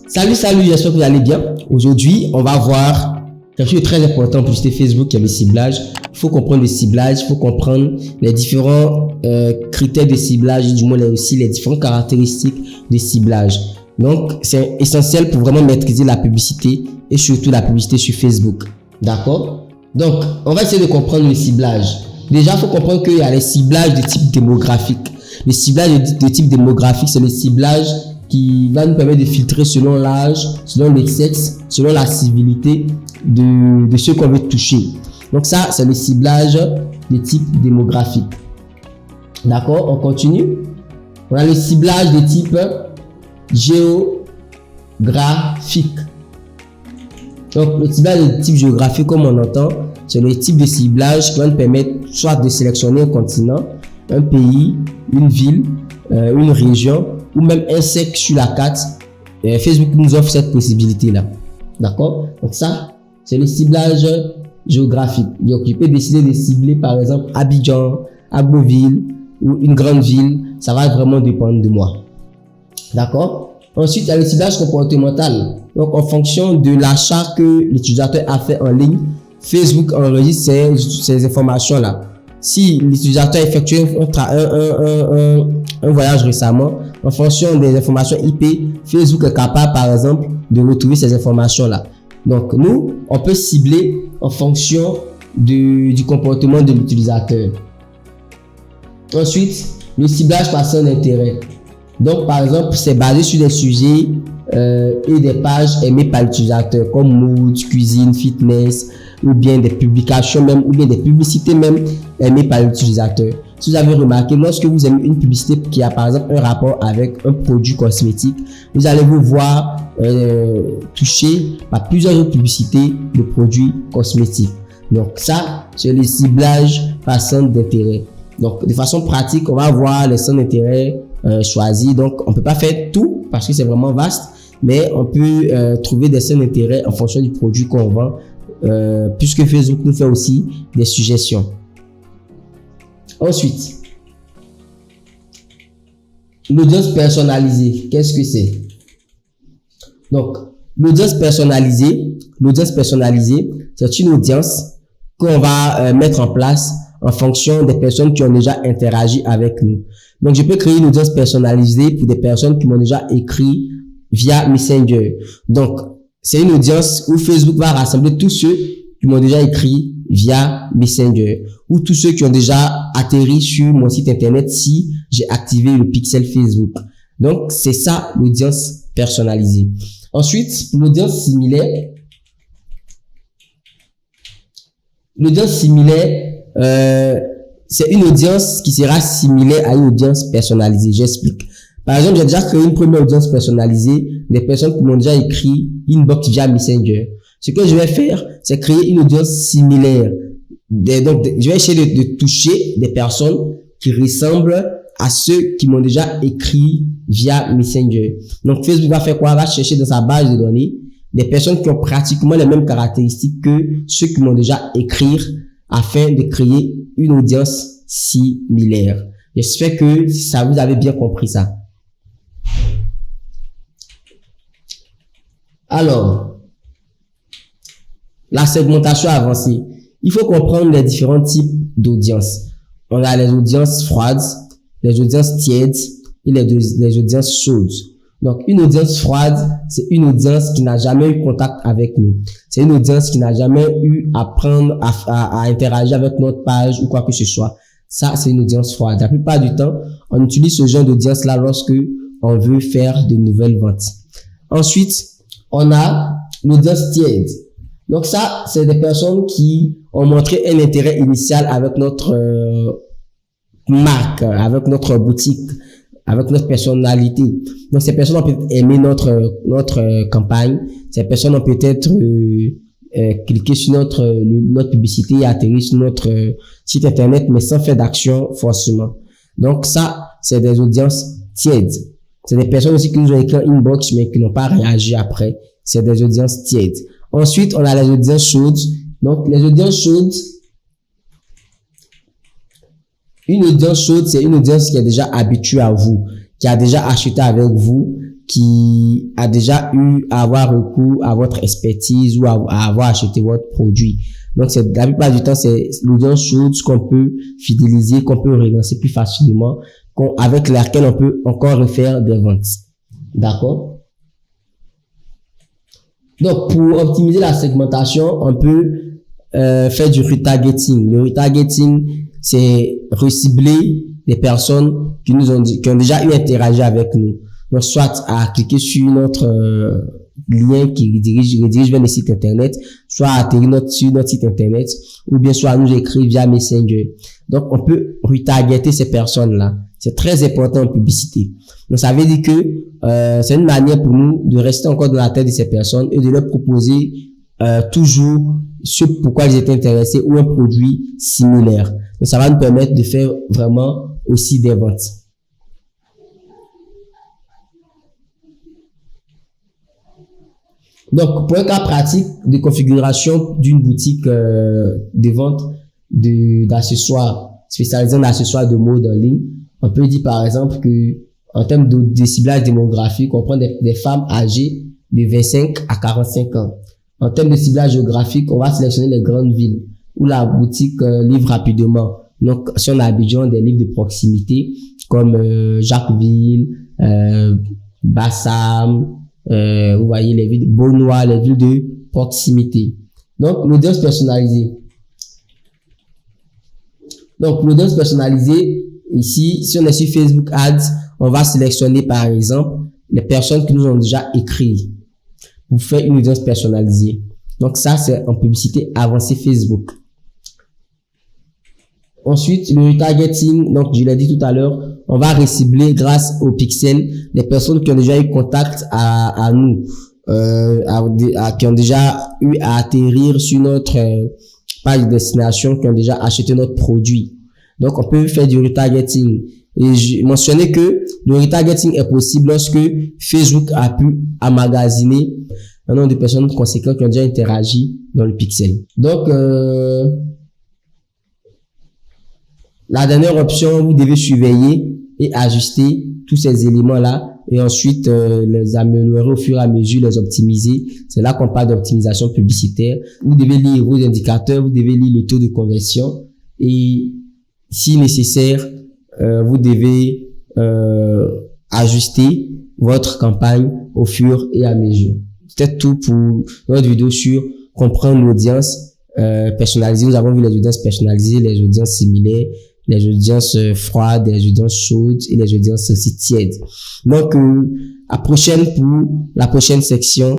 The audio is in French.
Salut, j'espère que vous allez bien. Aujourd'hui, on va voir quelque chose de très important pour publicité Facebook, qui est le ciblage. Il faut comprendre le ciblage, il faut comprendre les différents critères de ciblage, du moins aussi les différentes caractéristiques de ciblage. Donc, c'est essentiel pour vraiment maîtriser la publicité et surtout la publicité sur Facebook. D'accord? Donc, on va essayer de comprendre le ciblage. Déjà, il faut comprendre qu'il y a les ciblages de type démographique. Le ciblage de type démographique, c'est le ciblage qui va nous permettre de filtrer selon l'âge, selon le sexe, selon la civilité de ceux qu'on veut toucher. Donc ça, c'est le ciblage de type démographique. D'accord? On continue. On a le ciblage de type géographique. Donc le ciblage de type géographique, comme on entend, c'est le type de ciblage qui va nous permettre soit de sélectionner un continent, un pays, une ville, une région, ou même un sexe sur la carte. Facebook nous offre cette possibilité-là. D'accord? Donc ça, c'est le ciblage géographique. Donc, je peux décider de cibler, par exemple, Abidjan, Agboville, ou une grande ville. Ça va vraiment dépendre de moi. D'accord? Ensuite, il y a le ciblage comportemental. Donc, en fonction de l'achat que l'utilisateur a fait en ligne, Facebook enregistre ces informations-là. Si l'utilisateur a effectué un voyage récemment, en fonction des informations IP, Facebook est capable, par exemple, de retrouver ces informations-là. Donc, nous, on peut cibler en fonction du comportement de l'utilisateur. Ensuite, le ciblage par son intérêt. Donc, par exemple, c'est basé sur des sujets et des pages aimées par l'utilisateur, comme mode, cuisine, fitness, ou bien des publications même, ou bien des publicités même aimées par l'utilisateur. Si vous avez remarqué, lorsque vous aimez une publicité qui a par exemple un rapport avec un produit cosmétique, vous allez vous voir touché par plusieurs autres publicités de produits cosmétiques. Donc ça, c'est le ciblage par centre d'intérêt. Donc de façon pratique, on va voir les centres d'intérêt choisis. Donc on peut pas faire tout parce que c'est vraiment vaste, mais on peut trouver des centres d'intérêt en fonction du produit qu'on vend. Puisque Facebook nous fait aussi des suggestions. Ensuite, l'audience personnalisée, qu'est-ce que c'est? Donc, l'audience personnalisée, c'est une audience qu'on va mettre en place en fonction des personnes qui ont déjà interagi avec nous. Donc, je peux créer une audience personnalisée pour des personnes qui m'ont déjà écrit via Messenger. Donc, c'est une audience où Facebook va rassembler tous ceux qui m'ont déjà écrit via Messenger ou tous ceux qui ont déjà atterri sur mon site internet si j'ai activé le pixel Facebook. Donc, c'est ça l'audience personnalisée. Ensuite, l'audience similaire. L'audience similaire, c'est une audience qui sera similaire à une audience personnalisée. J'explique. Par exemple, j'ai déjà créé une première audience personnalisée des personnes qui m'ont déjà écrit inbox via Messenger. Ce que je vais faire, c'est créer une audience similaire. Donc, je vais essayer de toucher des personnes qui ressemblent à ceux qui m'ont déjà écrit via Messenger. Donc, Facebook va faire quoi? Va chercher dans sa base de données des personnes qui ont pratiquement les mêmes caractéristiques que ceux qui m'ont déjà écrit afin de créer une audience similaire. J'espère que ça vous avez bien compris ça. Alors, la segmentation avancée. Il faut comprendre les différents types d'audience. On a les audiences froides, les audiences tièdes et les audiences chaudes. Donc, une audience froide, c'est une audience qui n'a jamais eu contact avec nous. C'est une audience qui n'a jamais eu à prendre, à interagir avec notre page ou quoi que ce soit. Ça, c'est une audience froide. La plupart du temps, on utilise ce genre d'audience-là lorsque on veut faire de nouvelles ventes. Ensuite, on a l'audience tiède. Donc ça, c'est des personnes qui ont montré un intérêt initial avec notre marque, avec notre boutique, avec notre personnalité. Donc ces personnes ont peut-être aimé notre campagne. Ces personnes ont peut-être cliqué sur notre publicité et atterri sur notre site internet, mais sans faire d'action forcément. Donc ça, c'est des audiences tièdes. C'est des personnes aussi qui nous ont écrit en inbox, mais qui n'ont pas réagi après. C'est des audiences tièdes. Ensuite, on a les audiences chaudes. Donc, les audiences chaudes, une audience chaude, c'est une audience qui est déjà habituée à vous, qui a déjà acheté avec vous, qui a déjà eu à avoir recours à votre expertise ou à avoir acheté votre produit. Donc, la plupart du temps, c'est l'audience chaude qu'on peut fidéliser, qu'on peut relancer plus facilement, avec laquelle on peut encore refaire des ventes. D'accord? Donc, pour optimiser la segmentation, on peut faire du retargeting. Le retargeting, c'est recibler des personnes qui ont déjà eu interagi avec nous. Donc, soit à cliquer sur notre lien qui redirige vers le site internet, soit à atterrir sur notre site internet, ou bien soit à nous écrire via Messenger. Donc, on peut retargeter ces personnes-là. C'est très important en publicité. Donc, ça veut dire que c'est une manière pour nous de rester encore dans la tête de ces personnes et de leur proposer toujours ce pourquoi ils étaient intéressés ou un produit similaire. Donc, ça va nous permettre de faire vraiment aussi des ventes. Donc, pour un cas pratique de configuration d'une boutique de vente d'accessoires, spécialisée en accessoires de mode en ligne, on peut dire par exemple que en termes de ciblage démographique, on prend des femmes âgées de 25 à 45 ans. En termes de ciblage géographique, on va sélectionner les grandes villes où la boutique livre rapidement. Donc, si on a Abidjan, des livres de proximité comme Jacquesville, Bassam, vous voyez les villes de Beaunois, les villes de proximité. Donc, l'audience personnalisée. Donc, l'audience personnalisée, ici, si on est sur Facebook Ads, on va sélectionner par exemple les personnes qui nous ont déjà écrit pour faire une audience personnalisée. Donc, ça, c'est en publicité avancée Facebook. Ensuite, le retargeting, donc je l'ai dit tout à l'heure, on va recibler grâce aux pixels les personnes qui ont déjà eu contact à nous, qui ont déjà eu à atterrir sur notre page de destination, qui ont déjà acheté notre produit. Donc, on peut faire du retargeting. Et je mentionnais que le retargeting est possible lorsque Facebook a pu emmagasiner un nombre de personnes conséquentes qui ont déjà interagi dans le pixel. Donc, la dernière option, vous devez surveiller et ajuster tous ces éléments-là et ensuite les améliorer au fur et à mesure, les optimiser. C'est là qu'on parle d'optimisation publicitaire. Vous devez lire vos indicateurs, vous devez lire le taux de conversion et si nécessaire, vous devez ajuster votre campagne au fur et à mesure. C'est tout pour notre vidéo sur comprendre l'audience personnalisée. Nous avons vu les audiences personnalisées, les audiences similaires, les audiences froides, les audiences chaudes et les audiences aussi tièdes. Donc, à prochaine pour la prochaine section.